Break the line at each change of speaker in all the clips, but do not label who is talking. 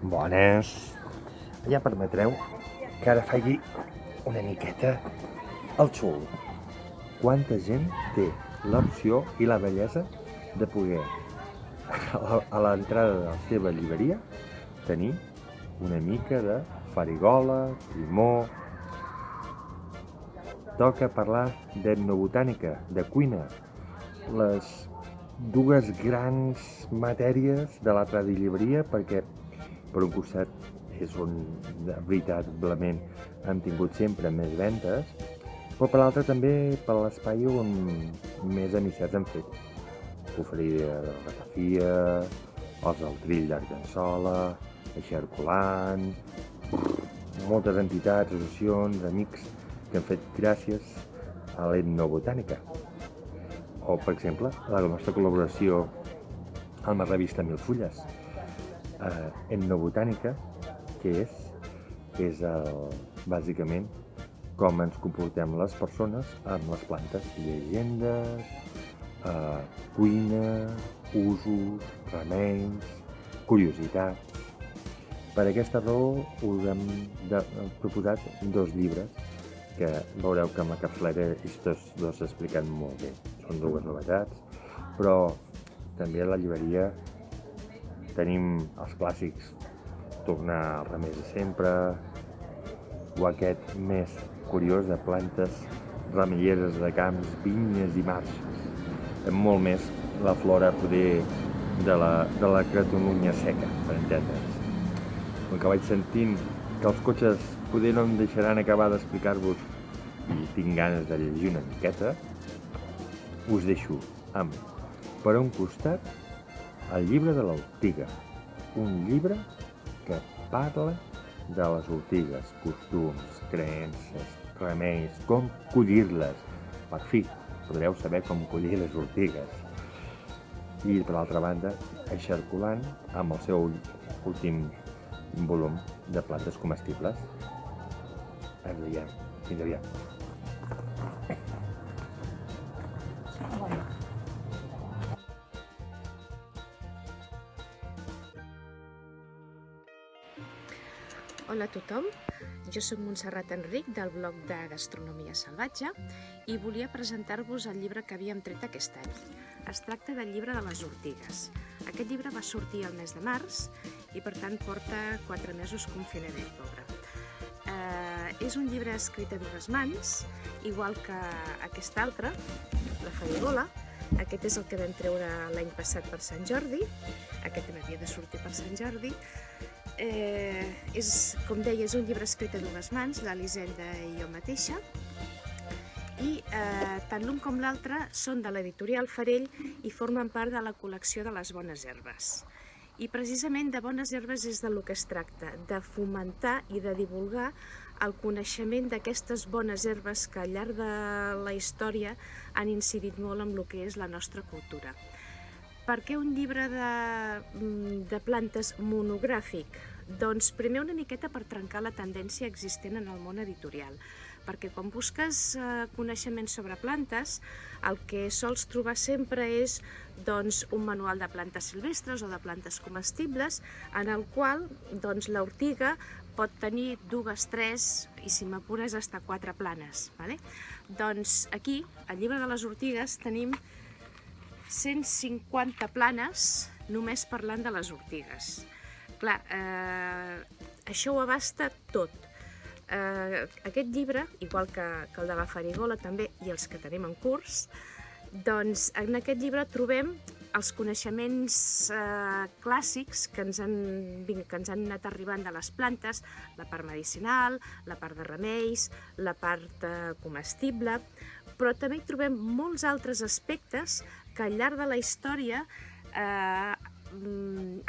Bones. Ja permetreu que ara faci una miqueta el xul. Quanta gent té l'opció i la bellesa de poder a l'entrada de la seva llibreria tenir una mica de farigola, timó. Toca parlar d'etnobotànica, de cuina, les dues grans matèries de la tradillibreria, perquè per un costat és on veritablement hem tingut sempre més ventes, però per l'altre també per l'espai on més amistats hem fet. L'oferida de la ratafia, els del Trill d'Argençola, Eixarcolant, moltes entitats, associacions, amics que han fet gràcies a l'etnobotànica. O, per exemple, la nostra col·laboració amb la revista Mil Fulles. Etnobotànica, que és bàsicament com ens comportem les persones amb les plantes, llegendes, cuina, usos, remeis, curiositats. Per aquesta raó us hem proposat 2 llibres que veureu que amb la capçalera tots 2 s'expliquen molt bé. Són 2 novetats, però també a la llibreria tenim els clàssics, tornar als remeis de sempre, o aquest més curiós de plantes remeieres de camps, vinyes i marxes. Amb molt més la flora poder de la Catalunya seca, per entendre'ns. Com que vaig sentint que els cotxes poder no em deixaran acabar d'explicar-vos i tinc ganes de llegir una miqueta, us deixo amb, per un costat, el llibre de l'ortiga, un llibre que parla de les ortigues, costums, creences, remeis, com collir-les. Per fi, podreu saber com collir les ortigues. I, per l'altra banda, Eixarcolant, amb el seu últim volum de plantes comestibles. Ens veiem. Fins aviat.
Hola a tothom, jo soc Montserrat Enric del blog de Gastronomia Salvatge i volia presentar-vos el llibre que havíem tret aquest any. Es tracta del llibre de les ortigues. Aquest llibre va sortir el mes de març i per tant porta 4 mesos confinament, pobre. És un llibre escrit a 2 mans, igual que aquest altre, la Farigola. Aquest és el que vam treure l'any passat per Sant Jordi, aquest també havia de sortir per Sant Jordi. Com deia, és un llibre escrit a 2 mans, l'Elisenda i jo mateixa, i tant l'un com l'altre són de l'editorial Farell i formen part de la col·lecció de les bones herbes. I precisament de bones herbes és del que es tracta, de fomentar i de divulgar el coneixement d'aquestes bones herbes que al llarg de la història han incidit molt en el que és la nostra cultura. Per què un llibre de plantes monogràfic? Doncs primer una miqueta per trencar la tendència existent en el món editorial, perquè quan busques coneixement sobre plantes, el que sols trobar sempre és un manual de plantes silvestres o de plantes comestibles, en el qual l'ortiga pot tenir 2, 3 i, si m'apures, fins a 4 planes. Doncs aquí, al llibre de les ortigues, tenim 150 planes només parlant de les ortigues. Clar, això ho abasta tot. Aquest llibre, igual que el de la Farigola també i els que tenim en curs, doncs en aquest llibre trobem els coneixements clàssics que ens han anat arribant de les plantes, la part medicinal, la part de remeis, la part comestible, però també hi trobem molts altres aspectes que al llarg de la història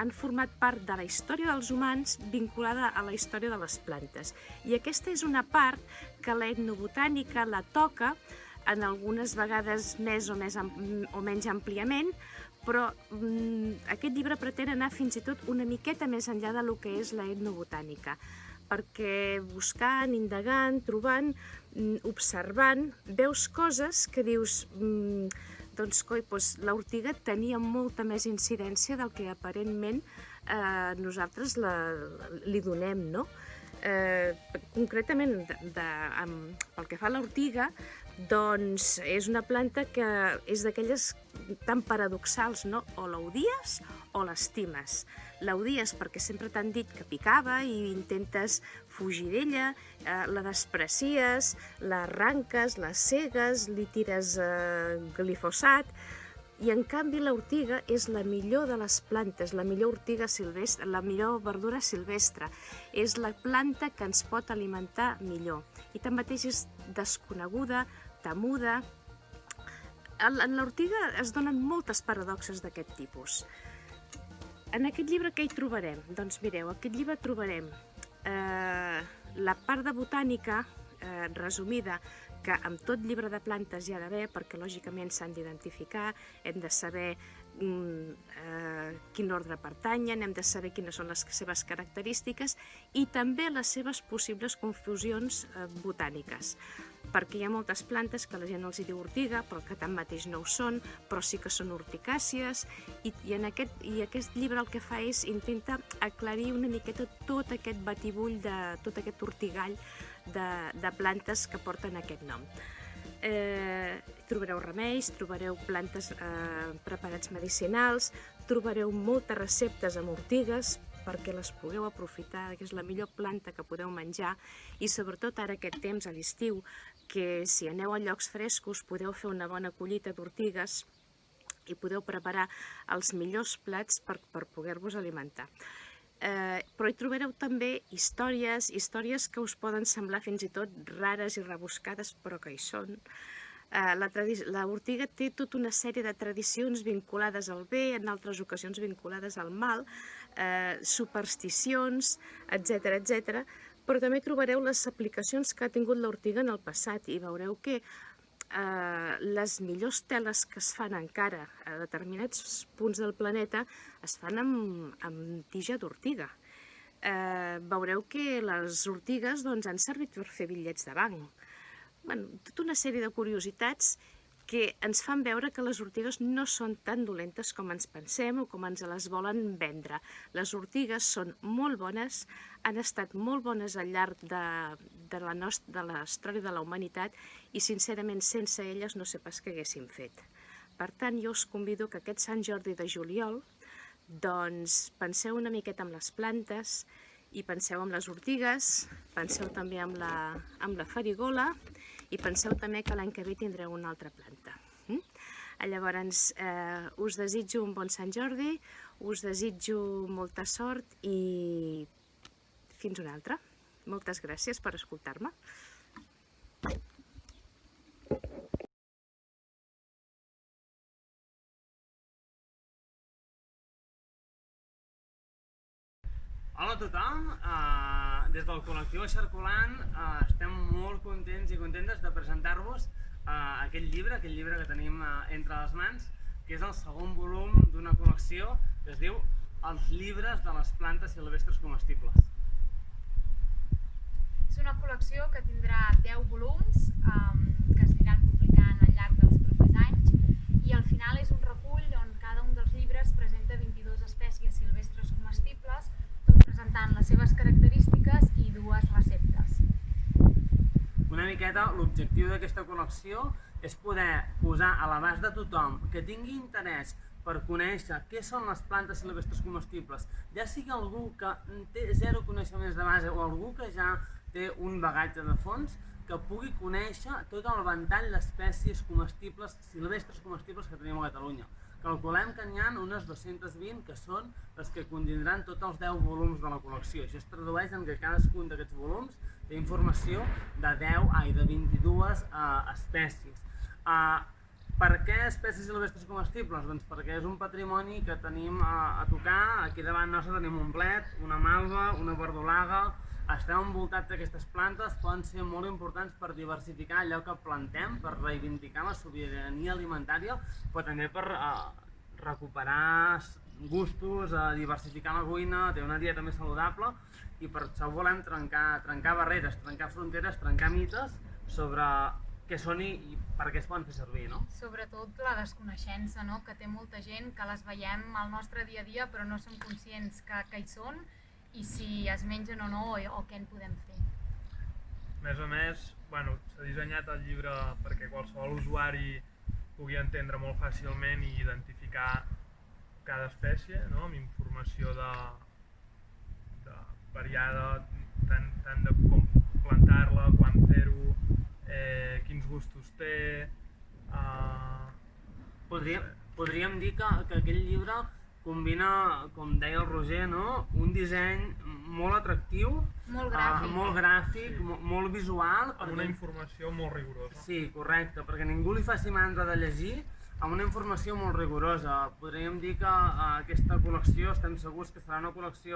han format part de la història dels humans vinculada a la història de les plantes. I aquesta és una part que l'etnobotànica la toca en algunes vegades més o menys àmpliament, però aquest llibre pretén anar fins i tot una miqueta més enllà del que és l'etnobotànica, perquè buscant, indagant, trobant, observant, veus coses que dius l'ortiga tenia molta més incidència del que aparentment nosaltres li donem, no? Concretament, pel que fa a l'ortiga, doncs és una planta que és d'aquelles tan paradoxals, no? O l'odies o l'estimes. L'odies perquè sempre t'han dit que picava i intentes fugir d'ella, la desprecies, l'arranques, la cegues, li tires glifosat, i en canvi l'ortiga és la millor de les plantes, la millor ortiga silvestre, la millor verdura silvestre. És la planta que ens pot alimentar millor. I tanmateix és desconeguda, temuda. En l'ortiga es donen moltes paradoxes d'aquest tipus. En aquest llibre què hi trobarem? Doncs mireu, en aquest llibre trobarem la part de botànica resumida, que amb tot llibre de plantes hi ha d'haver, perquè lògicament s'han d'identificar, hem de saber quin ordre pertanyen, hem de saber quines són les seves característiques i també les seves possibles confusions botàniques, perquè hi ha moltes plantes que la gent els diu ortiga, però que tanmateix no ho són, però sí que són urticàcies, i aquest llibre el que fa és intenta aclarir una miqueta tot aquest batibull, tot aquest ortigall de plantes que porten aquest nom. Trobareu remeis, trobareu plantes preparats medicinals, trobareu moltes receptes amb ortigues perquè les pugueu aprofitar, que és la millor planta que podeu menjar, i sobretot ara aquest temps a l'estiu, que si aneu a llocs frescos podeu fer una bona collita d'ortigues i podeu preparar els millors plats per poder-vos alimentar. Però hi trobareu també històries que us poden semblar fins i tot rares i rebuscades, però que hi són. L'ortiga té tota una sèrie de tradicions vinculades al bé, en altres ocasions vinculades al mal, supersticions, etc. Però també trobareu les aplicacions que ha tingut l'ortiga en el passat i veureu que les millors teles que es fan encara a determinats punts del planeta es fan amb tija d'ortiga. Veureu que les ortigues han servit per fer bitllets de banc. Tota una sèrie de curiositats que ens fan veure que les ortigues no són tan dolentes com ens pensem o com ens les volen vendre. Les ortigues són molt bones, han estat molt bones al llarg de la història de la humanitat i, sincerament, sense elles no sé pas què haguéssim fet. Per tant, jo us convido que aquest Sant Jordi de juliol doncs penseu una miqueta en les plantes i penseu en les ortigues, penseu també en la farigola i penseu també que l'any que ve tindreu una altra planta. Llavors, us desitjo un bon Sant Jordi, us desitjo molta sort i fins una altra. Moltes gràcies per escoltar-me.
Hola a tothom, des del col·lectiu Xarculant estem molt contents i contentes de presentar-vos aquest llibre que tenim entre les mans, que és el segon volum d'una col·lecció que es diu Els llibres de les plantes silvestres comestibles.
És una col·lecció que tindrà 10 volums que es aniran publicant al llarg dels propers anys i al final és un recull on cada un dels llibres presenta 22 espècies silvestres comestibles, presentant les seves característiques i 2 receptes.
Una miqueta l'objectiu d'aquesta col·lecció és poder posar a l'abast de tothom que tingui interès per conèixer què són les plantes silvestres comestibles, ja sigui algú que té zero coneixements de base o algú que ja té un bagatge de fons, que pugui conèixer tot el ventall d'espècies comestibles, silvestres comestibles que tenim a Catalunya. Calculem que n'hi ha unes 220 que són les que contindran tots els 10 volums de la col·lecció. Això es tradueix en que cadascun d'aquests volums té informació de 22 espècies. Per què espècies silvestres comestibles? Doncs perquè és un patrimoni que tenim a tocar. Aquí davant nostre tenim un blet, una malva, una verdolaga. Estem envoltats d'aquestes plantes, poden ser molt importants per diversificar allò que plantem, per reivindicar la sobirania alimentària, però també per recuperar gustos, diversificar la cuina, tenir una dieta més saludable, i per això volem trencar barreres, trencar fronteres, trencar mites sobre què són i per què es poden fer servir, no?
Sobretot la desconeixença, no? Que té molta gent, que les veiem al nostre dia a dia però no som conscients que hi són i si es mengen o no o què en podem fer.
A més, bueno, s'ha dissenyat el llibre perquè qualsevol usuari pugui entendre molt fàcilment i identificar cada espècie, no? Amb informació variada, tant de com plantar-la, quan fer-ho, quins gustos té...
Podríem dir que aquell llibre combina, com deia el Roger, no? Un disseny molt atractiu, molt gràfic, molt visual.
Amb una informació molt rigorosa.
Sí, correcte, perquè ningú li faci mandra de llegir, amb una informació molt rigorosa. Podríem dir que aquesta col·lecció estem segurs que serà una col·lecció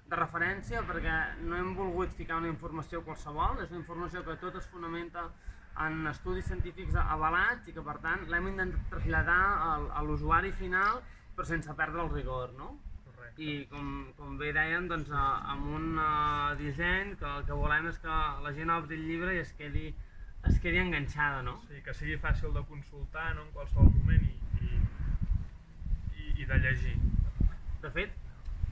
de referència perquè no hem volgut ficar una informació qualsevol, és una informació que tot es fonamenta en estudis científics avalats i que per tant l'hem intentat traslladar a l'usuari final però sense perdre el rigor, no?
Correcte.
I com bé dèiem, doncs, amb un disseny que el que volem és que la gent obri el llibre i es quedi enganxada, no?
Sí, que sigui fàcil de consultar, no? En qualsevol moment i de llegir.
De fet,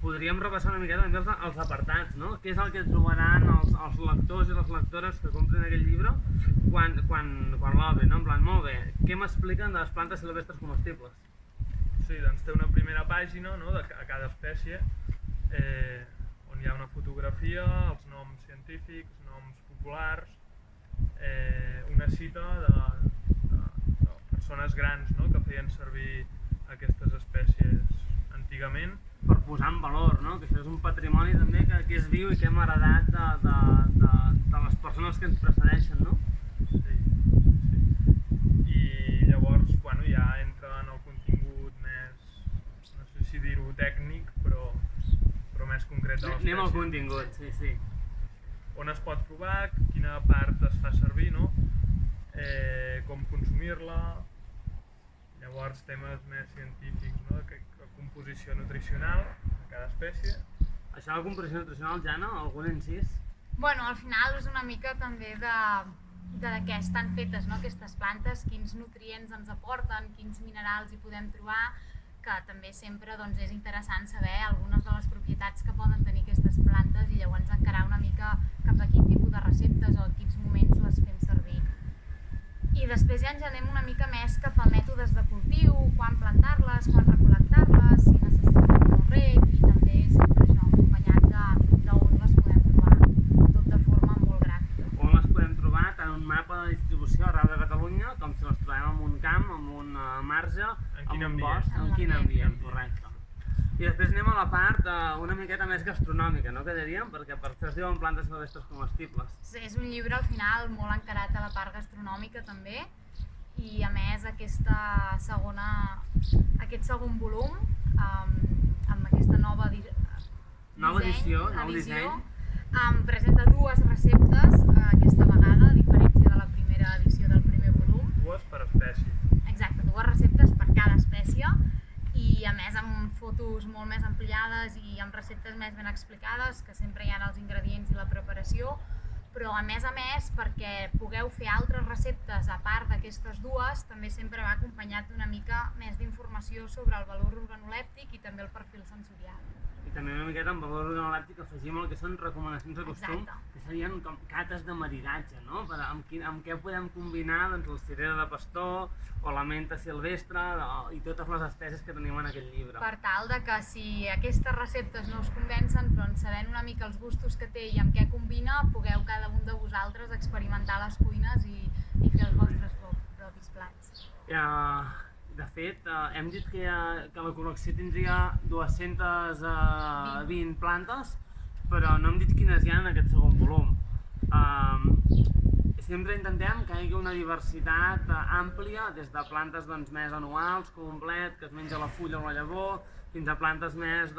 podríem repassar una miqueta també els apartats, no? Què és el que trobaran els lectors i les lectores que compren aquest llibre quan l'obrin, no? En plan, molt bé, què m'expliquen de les plantes silvestres comestibles?
Sí, doncs té una primera pàgina, no? De cada espècie on hi ha una fotografia, els noms científics, noms populars, una cita de persones grans, no? Que feien servir aquestes espècies antigament.
Per posar en valor, no? Que això és un patrimoni també que és viu i que hem heredat de les persones que ens precedeixen, no?
Sí. I llavors, bueno, ja entra en el contingut més, no sé si dir-ho tècnic, però més concret de l'espècie.
Anem al contingut, sí.
On es pot provar, quina part es fa servir, no? Com consumir-la, llavors temes més científics, no? Composició nutricional de cada espècie.
Això de la composició nutricional, Jana, algun incís?
Bueno, al final és una mica també de què estan fetes, no? Aquestes plantes, quins nutrients ens aporten, quins minerals hi podem trobar, que també sempre doncs, és interessant saber algunes de les propietats que poden tenir aquestes plantes i llavors encarar una mica cap a quin tipus de receptes o en quins moments les fem servir. I després ja ens anem una mica més cap a mètodes de cultiu, quan plantar-les, quan recol·lectar-les, si necessiten molt reg i també sempre això acompanyat d'on les podem trobar, tot de forma molt gràfica.
On les podem trobar tant un mapa de distribució arreu de Catalunya com si les trobem en un camp, en un marge, en un bosc, en quin ambient, correcte. I després anem a la part una miqueta més gastronòmica, no? Que diríem? Perquè per això es diuen plantes silvestres comestibles.
És un llibre al final molt encarat a la part gastronòmica també i a més aquest segon volum amb aquesta nova
edició,
presenta dues receptes aquesta vegada, a diferència de la primera edició del primer volum.
Dues per espècie.
Exacte, dues receptes per cada espècie i a més amb fotos molt més ampliades i amb receptes més ben explicades, que sempre hi ha els ingredients i la preparació, però a més perquè pugueu fer altres receptes a part d'aquestes dues, també sempre va acompanyat d'una mica més d'informació sobre el valor organolèptic i també el perfil sensorial.
I també una miqueta en valor organolèptic afegim el que són recomanacions de costum, que serien com cates de maridatge, no? Amb què podem combinar doncs, la cirera de pastor o la menta silvestre i totes les espècies que tenim en aquest llibre.
Per tal de que si aquestes receptes no us convencen, doncs sabent una mica els gustos que té i amb què combina, pugueu cada un de vosaltres experimentar les cuines i fer els vostres propis plats.
De fet, hem dit que la col·lecció tindria 220 plantes, però no hem dit quines hi ha en aquest segon volum. Sempre intentem que hi hagi una diversitat àmplia, des de plantes més anuals, com un blet, que es menja la fulla o la llavor, fins a plantes més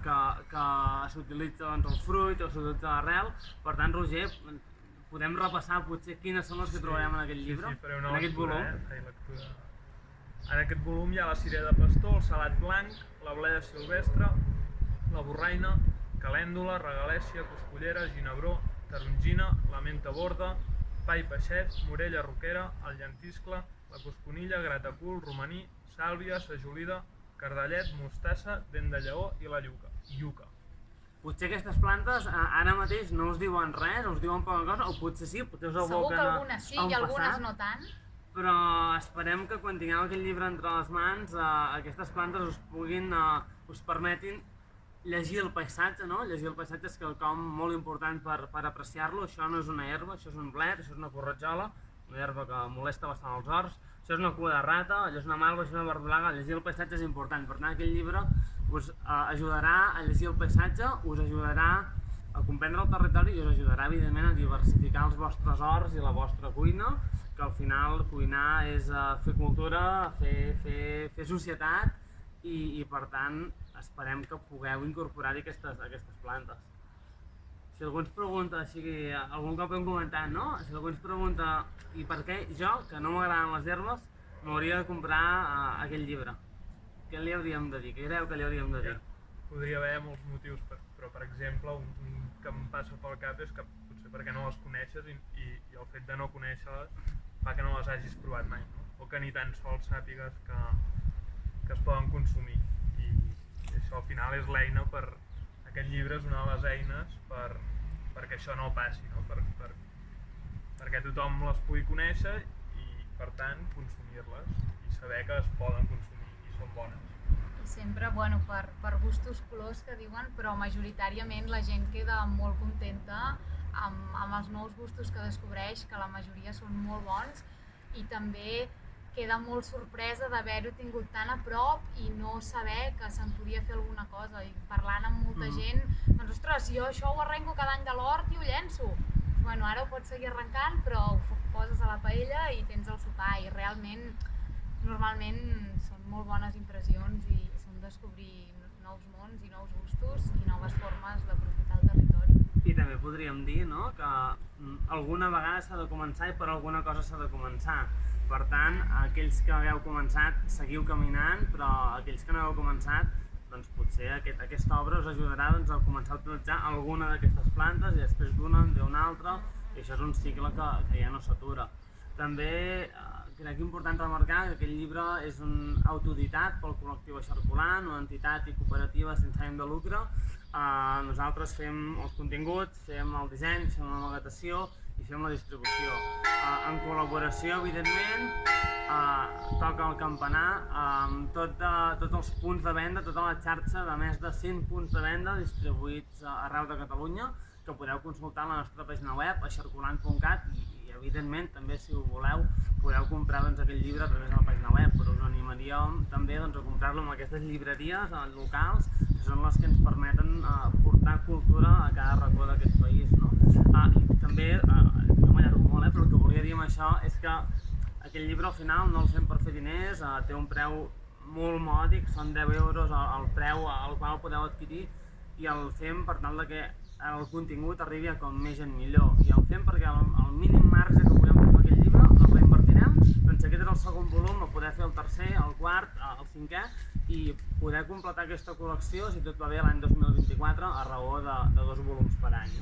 que s'utilitza el fruit o s'utilitza l'arrel. Per tant, Roger, podem repassar potser quines són les que trobarem en aquest llibre, en aquest volum?
En aquest volum hi ha la cirera de pastor, el salat blanc, la bleda silvestre, la borraina, calèndula, regalèssia, coscollera, ginebró, tarongina, la menta borda, pa i peixet, morella roquera, el llentiscle, la cosconilla, gratacul, romaní, sàlvia, sajolida, cardellet, mostassa, dent de lleó i la lluca.
Potser aquestes plantes ara mateix no us diuen res, us diuen poca cosa, o potser sí, potser us
Segur
aboquen
que algunes sí i algunes no tant.
Però esperem que quan tingueu aquest llibre entre les mans, aquestes plantes us permetin llegir el paisatge, no? Llegir el paisatge és quelcom molt important per apreciar-lo. Això no és una herba, això és un blet, això és una corretjola, una herba que molesta bastant els horts, això és una cua de rata, allò és una malva, això és una verdolaga. Llegir el paisatge és important, per tant aquest llibre us ajudarà a llegir el paisatge, us ajudarà a comprendre el territori i us ajudarà evidentment a diversificar els vostres horts i la vostra cuina, que al final cuinar és fer cultura, fer societat i per tant esperem que pugueu incorporar-hi aquestes plantes. Si algú ens pregunta, algun cop hem comentat, no? Si algú ens pregunta i per què jo, que no m'agraden les herbes, m'hauria de comprar aquest llibre. Què li hauríem de dir? Què creu que li hauríem de dir?
Podria haver molts motius, però per exemple, un que em passa pel cap és que potser perquè no les coneixes i el fet de no conèixer-les fa que no les hagis provat mai, no? O que ni tan sols sàpigues que es poden consumir. I això al final és l'eina per... Aquest llibre és una de les eines perquè això no passi, no? Perquè tothom les pugui conèixer i, per tant, consumir-les i saber que es poden consumir i són bones.
I sempre, bueno, per gustos colors que diuen, però majoritàriament la gent queda molt contenta amb els nous gustos que descobreix, que la majoria són molt bons, i també queda molt sorpresa d'haver-ho tingut tan a prop i no saber que se'n podia fer alguna cosa. I parlant amb molta gent, doncs, ostres, jo això ho arrenco cada any de l'hort i ho llenço. Bueno, ara ho pots seguir arrencant, però ho poses a la paella i tens el sopar. I realment, normalment, són molt bones impressions i són descobrir nous mons i nous gustos i noves formes d'aprofitar el territori.
I també podríem dir, no?, que alguna vegada s'ha de començar i per alguna cosa s'ha de començar. Per tant, aquells que hagueu començat, seguiu caminant, però aquells que no heu començat, doncs potser aquesta obra us ajudarà a començar a utilitzar alguna d'aquestes plantes i després d'una altra, i això és un cicle que ja no s'atura. També crec important remarcar que aquest llibre és un autoeditat pel col·lectiu Eixarcolant, una entitat i cooperativa sense ànim de lucre. Nosaltres fem els continguts, fem el disseny, fem la maquetació i fem la distribució. En col·laboració, evidentment, toca el campanar, tots els punts de venda, tota la xarxa de més de 100 punts de venda distribuïts arreu de Catalunya, que podeu consultar a la nostra pàgina web, eixarcolant.cat, i evidentment també, si ho voleu, podeu comprar aquest llibre a través de la pàgina web, però us animaríem també a comprar-lo en aquestes llibreries locals, que són les que ens permeten portar cultura a cada racó d'aquest país, no? I també, jo m'allargo molt, però el que volia dir amb això és que aquest llibre al final no el fem per fer diners, té un preu molt mòdic, són 10 euros el preu al qual podeu adquirir, i el fem per tal que el contingut arribi a com més gent millor. I el fem perquè el mínim marge que puguem fer amb aquest llibre el reinvertirem, doncs aquest és el segon volum, el poder fer el tercer, el quart, el cinquè, i poder completar aquesta col·lecció, si tot va bé, l'any 2024, a raó de 2 volums per any.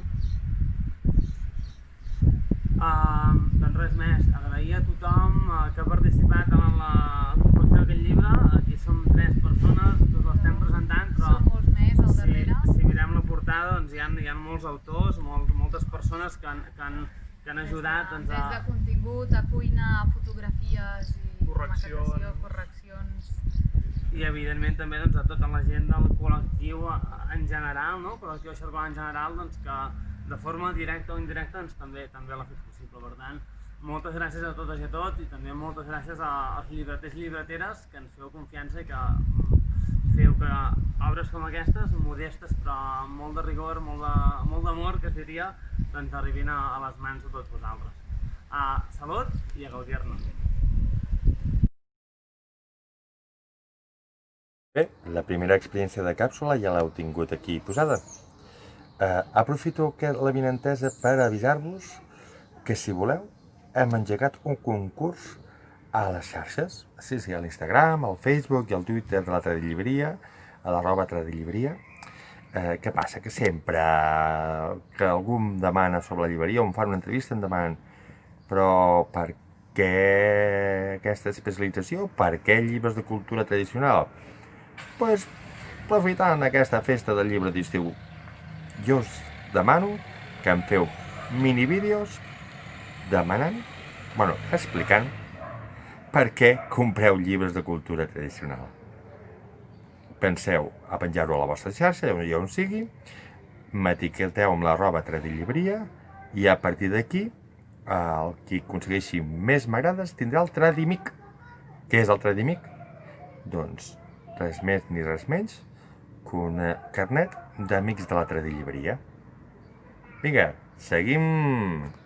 Doncs res més, agrair a tothom que ha participat en la confecció d'aquest llibre. Aquí som 3 persones, tots l'estem presentant, però
són molts més al darrere.
Si mirem la portada, doncs hi ha molts autors, moltes persones que han ajudat.
Des de contingut, a cuina, a fotografies i maquetació, correccions.
I evidentment també a tota la gent del col·lectiu en general, el col·lectiu Eixarcolant en general, que de forma directa o indirecta també l'ha fet possible. Per tant, moltes gràcies a totes i a tots, i també moltes gràcies als llibreters i llibreteres que ens feu confiança i que feu que obres com aquestes, modestes però amb molt de rigor, molt d'amor, que es diria, doncs arribin a les mans de tots vosaltres. Salut i a gaudir-ne!
Bé, la primera experiència de càpsula ja l'heu tingut aquí posada. Aprofito l'avinentesa per avisar-vos que, si voleu, hem engegat un concurs a les xarxes. Sí, a l'Instagram, al Facebook i al Twitter de la Tradillibreria, a @Tradillibreria. Què passa? Que sempre que algú em demana sobre la llibreria o em fan una entrevista em demanen Però per què aquesta especialització? Per què llibres de cultura tradicional? Doncs, aprofitant aquesta festa del llibre d'estiu, jo us demano que em feu minivídeos explicant per què compreu llibres de cultura tradicional. Penseu a penjar-ho a la vostra xarxa, on sigui, m'etiqueteu amb @tradillibria i a partir d'aquí el qui aconsegueixi més m'agrades tindrà el Tradimic. Què és el Tradimic? Doncs res més ni res menys que un carnet d'amics de la Tradillibria. Vinga, seguim!